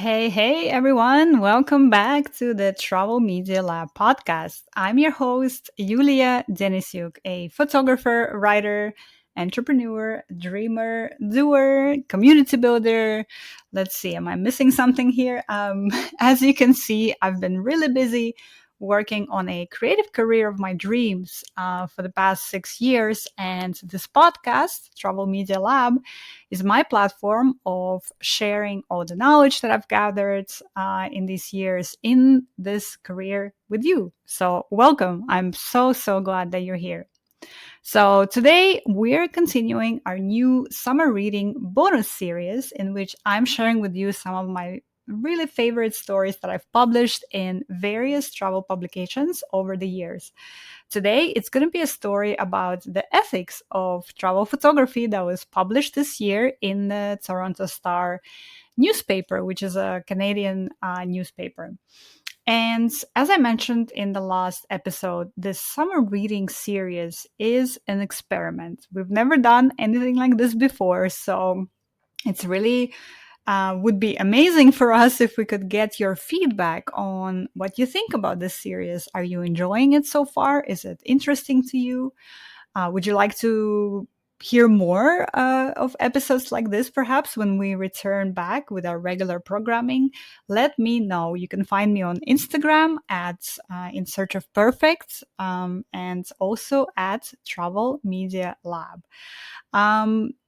Hey, everyone. Welcome back to the Travel Media Lab podcast. I'm your host, Yulia Denisyuk, a photographer, writer, entrepreneur, dreamer, doer, community builder. Let's see, am I missing something here? As you can see, I've been really busy working on a creative career of my dreams for the past 6 years. And this podcast, Travel Media Lab, is my platform of sharing all the knowledge that I've gathered in these years in this career with you. So, welcome. I'm so glad that you're here. So, today we're continuing our new summer reading bonus series in which I'm sharing with you some of my really favorite stories that I've published in various travel publications over the years. Today, it's going to be a story about the ethics of travel photography that was published this year in the Toronto Star newspaper, which is a Canadian newspaper. And as I mentioned in the last episode, this summer reading series is an experiment. We've never done anything like this before, so it's really would be amazing for us if we could get your feedback on what you think about this series. Are you enjoying it so far? Is it interesting to you? Would you like to hear more of episodes like this, perhaps when we return back with our regular programming? Let me know. You can find me on Instagram at In Search of Perfect and also at Travel Media Lab.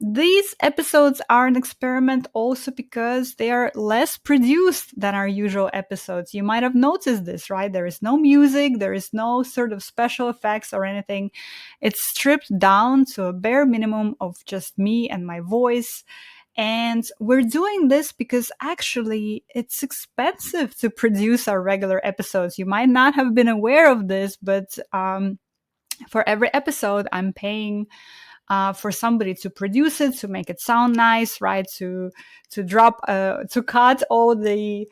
These episodes are an experiment also because they are less produced than our usual episodes. You might have noticed this, right? There is no music, there is no sort of special effects or anything. It's stripped down to a bare minimum of just me and my voice. And we're doing this because actually it's expensive to produce our regular episodes. You might not have been aware of this, but for every episode, I'm paying for somebody to produce it, to make it sound nice, right? To cut all the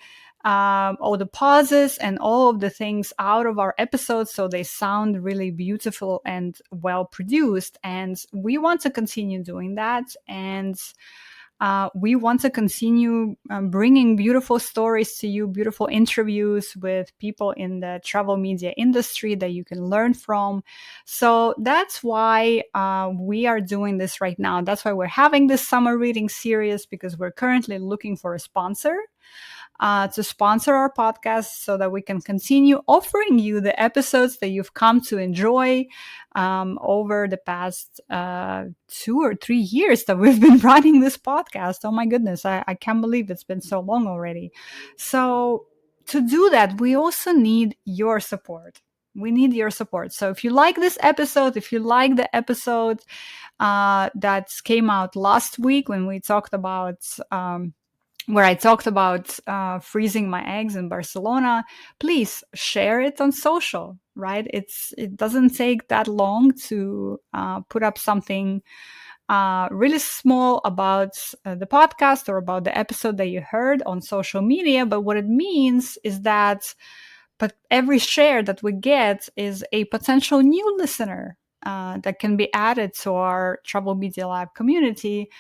pauses and all of the things out of our episodes so they sound really beautiful and well produced. And we want to continue doing that. And we want to continue bringing beautiful stories to you, beautiful interviews with people in the travel media industry that you can learn from. So that's why we are doing this right now. That's why we're having this summer reading series, because we're currently looking for a sponsor to sponsor our podcast so that we can continue offering you the episodes that you've come to enjoy over the past 2 or 3 years that we've been running this podcast. Oh my goodness, I can't believe it's been so long already. So to do that, we also need your support. We need your support. So if you like this episode, if you like the episode that came out last week when we talked about where I talked about freezing my eggs in Barcelona, please share it on social, right? It doesn't take that long to put up something really small about the podcast or about the episode that you heard on social media. But what it means is that but every share that we get is a potential new listener that can be added to our Travel Media Lab community.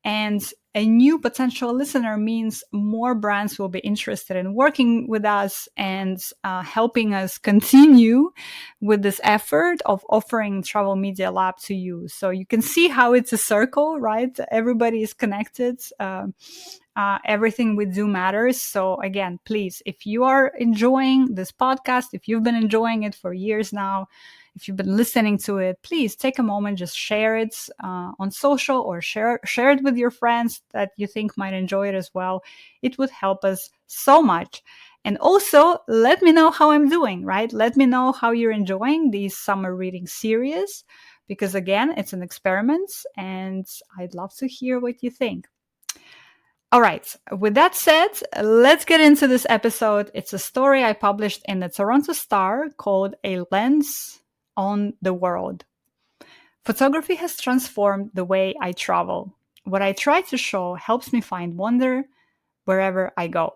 And a new potential listener means more brands will be interested in working with us and helping us continue with this effort of offering Travel Media Lab to you. So you can see how it's a circle, right? Everybody is connected. Everything we do matters. So again, please, if you are enjoying this podcast, if you've been enjoying it for years now, if you've been listening to it, please take a moment, just share it on social or share it with your friends that you think might enjoy it as well. It would help us so much. And also, let me know how I'm doing, right? Let me know how you're enjoying these summer reading series, because again, it's an experiment and I'd love to hear what you think. All right, with that said, let's get into this episode. It's a story I published in the Toronto Star called A Lens on the World. Photography has transformed the way I travel. What I try to show helps me find wonder wherever I go.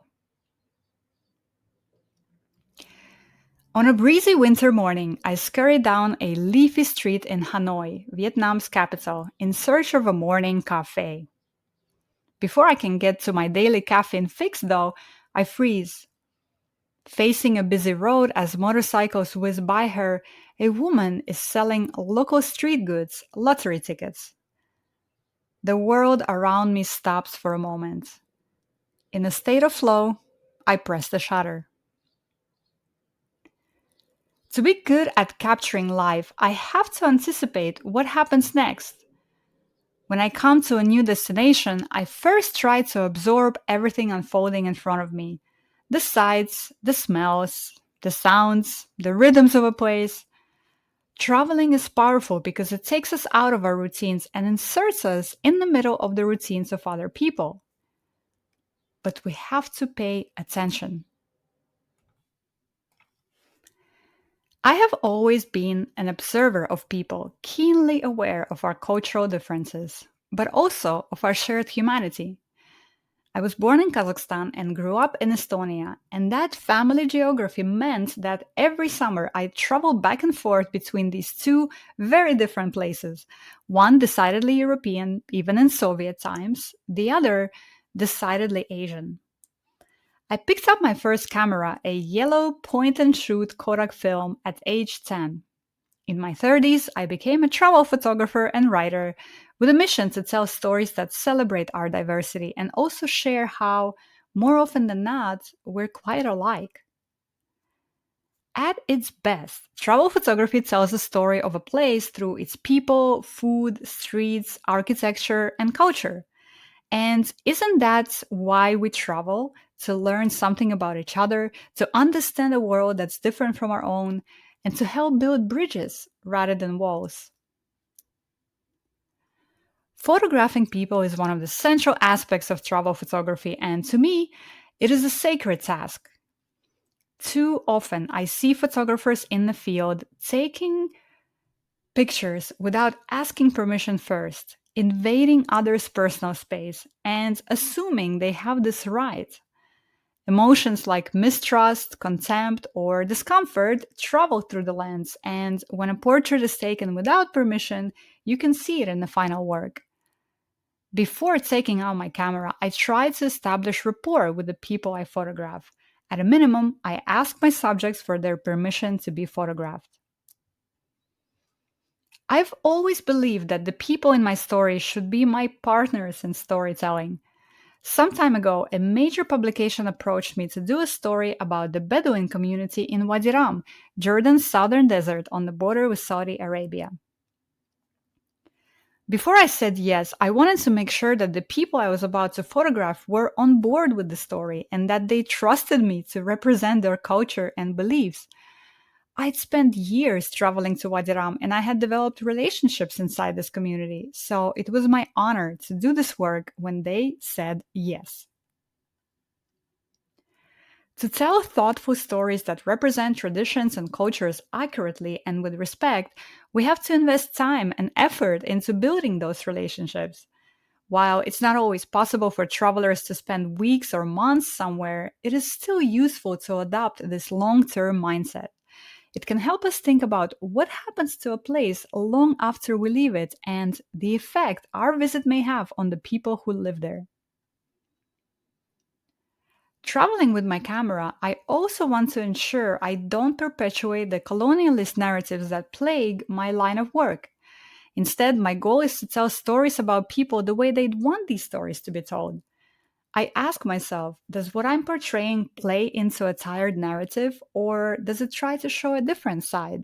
On a breezy winter morning, I scurry down a leafy street in Hanoi, Vietnam's capital, in search of a morning cafe. Before I can get to my daily caffeine fix, though, I freeze, facing a busy road as motorcycles whiz by her. A woman is selling local street goods, lottery tickets. The world around me stops for a moment. In a state of flow, I press the shutter. To be good at capturing life, I have to anticipate what happens next. When I come to a new destination, I first try to absorb everything unfolding in front of me: the sights, the smells, the sounds, the rhythms of a place. Traveling is powerful because it takes us out of our routines and inserts us in the middle of the routines of other people. But we have to pay attention. I have always been an observer of people, keenly aware of our cultural differences, but also of our shared humanity. I was born in Kazakhstan and grew up in Estonia, and that family geography meant that every summer I traveled back and forth between these two very different places. One decidedly European, even in Soviet times, the other decidedly Asian. I picked up my first camera, a yellow point and shoot Kodak film, at age 10. In my 30s, I became a travel photographer and writer with a mission to tell stories that celebrate our diversity and also share how, more often than not, we're quite alike. At its best, travel photography tells the story of a place through its people, food, streets, architecture, and culture. And isn't that why we travel? To learn something about each other, to understand a world that's different from our own, and to help build bridges rather than walls. Photographing people is one of the central aspects of travel photography, and to me, it is a sacred task. Too often, I see photographers in the field taking pictures without asking permission first, invading others' personal space, and assuming they have this right. Emotions like mistrust, contempt, or discomfort travel through the lens, and when a portrait is taken without permission, you can see it in the final work. Before taking out my camera, I try to establish rapport with the people I photograph. At a minimum, I ask my subjects for their permission to be photographed. I've always believed that the people in my story should be my partners in storytelling. Some time ago, a major publication approached me to do a story about the Bedouin community in Wadi Rum, Jordan's southern desert on the border with Saudi Arabia. Before I said yes, I wanted to make sure that the people I was about to photograph were on board with the story and that they trusted me to represent their culture and beliefs. I'd spent years traveling to Wadi Rum and I had developed relationships inside this community, so it was my honor to do this work when they said yes. To tell thoughtful stories that represent traditions and cultures accurately and with respect, we have to invest time and effort into building those relationships. While it's not always possible for travelers to spend weeks or months somewhere, it is still useful to adopt this long term mindset. It can help us think about what happens to a place long after we leave it and the effect our visit may have on the people who live there. Traveling with my camera, I also want to ensure I don't perpetuate the colonialist narratives that plague my line of work. Instead, my goal is to tell stories about people the way they'd want these stories to be told. I ask myself, does what I'm portraying play into a tired narrative, or does it try to show a different side?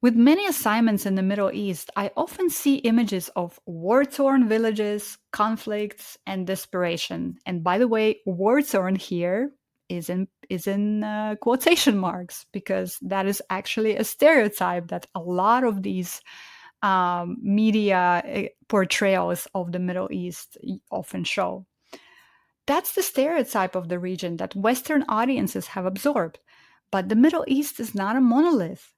With many assignments in the Middle East, I often see images of war torn villages, conflicts, and desperation. And by the way, war torn here is in quotation marks because that is actually a stereotype that a lot of these media portrayals of the Middle East often show. That's the stereotype of the region that Western audiences have absorbed. But the Middle East is not a monolith.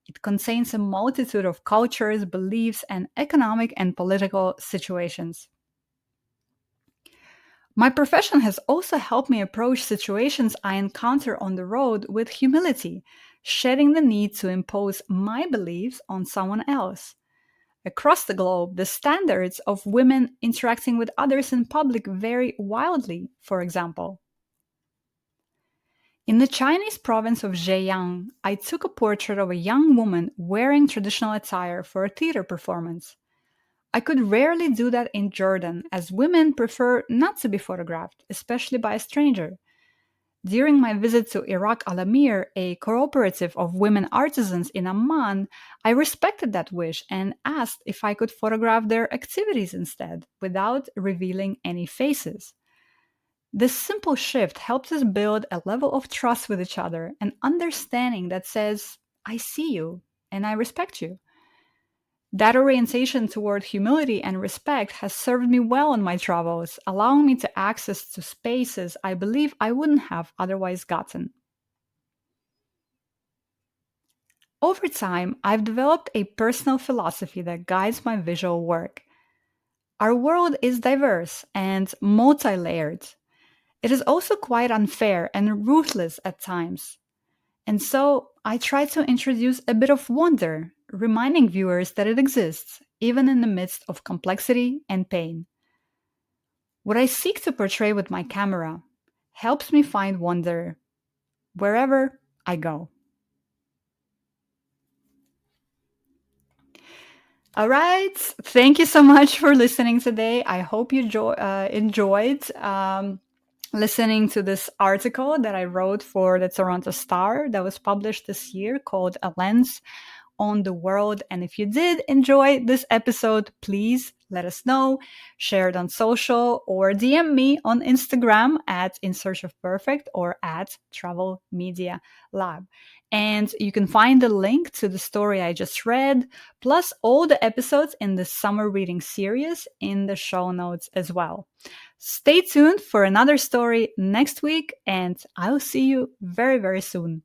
It contains a multitude of cultures, beliefs, and economic and political situations. My profession has also helped me approach situations I encounter on the road with humility, shedding the need to impose my beliefs on someone else. Across the globe, the standards of women interacting with others in public vary wildly, for example. In the Chinese province of Zhejiang, I took a portrait of a young woman wearing traditional attire for a theater performance. I could rarely do that in Jordan, as women prefer not to be photographed, especially by a stranger. During my visit to Iraq Al Amir, a cooperative of women artisans in Amman, I respected that wish and asked if I could photograph their activities instead, without revealing any faces. This simple shift helps us build a level of trust with each other, an understanding that says, I see you and I respect you. That orientation toward humility and respect has served me well on my travels, allowing me to access to spaces I believe I wouldn't have otherwise gotten. Over time, I've developed a personal philosophy that guides my visual work. Our world is diverse and multi layered. It is also quite unfair and ruthless at times. And so I try to introduce a bit of wonder, reminding viewers that it exists, even in the midst of complexity and pain. What I seek to portray with my camera helps me find wonder wherever I go. All right. Thank you so much for listening today. I hope you enjoyed listening to this article that I wrote for the Toronto Star that was published this year called A Lens on the World. And if you did enjoy this episode, please let us know, share it on social, or DM me on Instagram at In Search of Perfect or at Travel Media Lab. And you can find the link to the story I just read, plus all the episodes in the summer reading series in the show notes as well. Stay tuned for another story next week, and I'll see you very, very soon.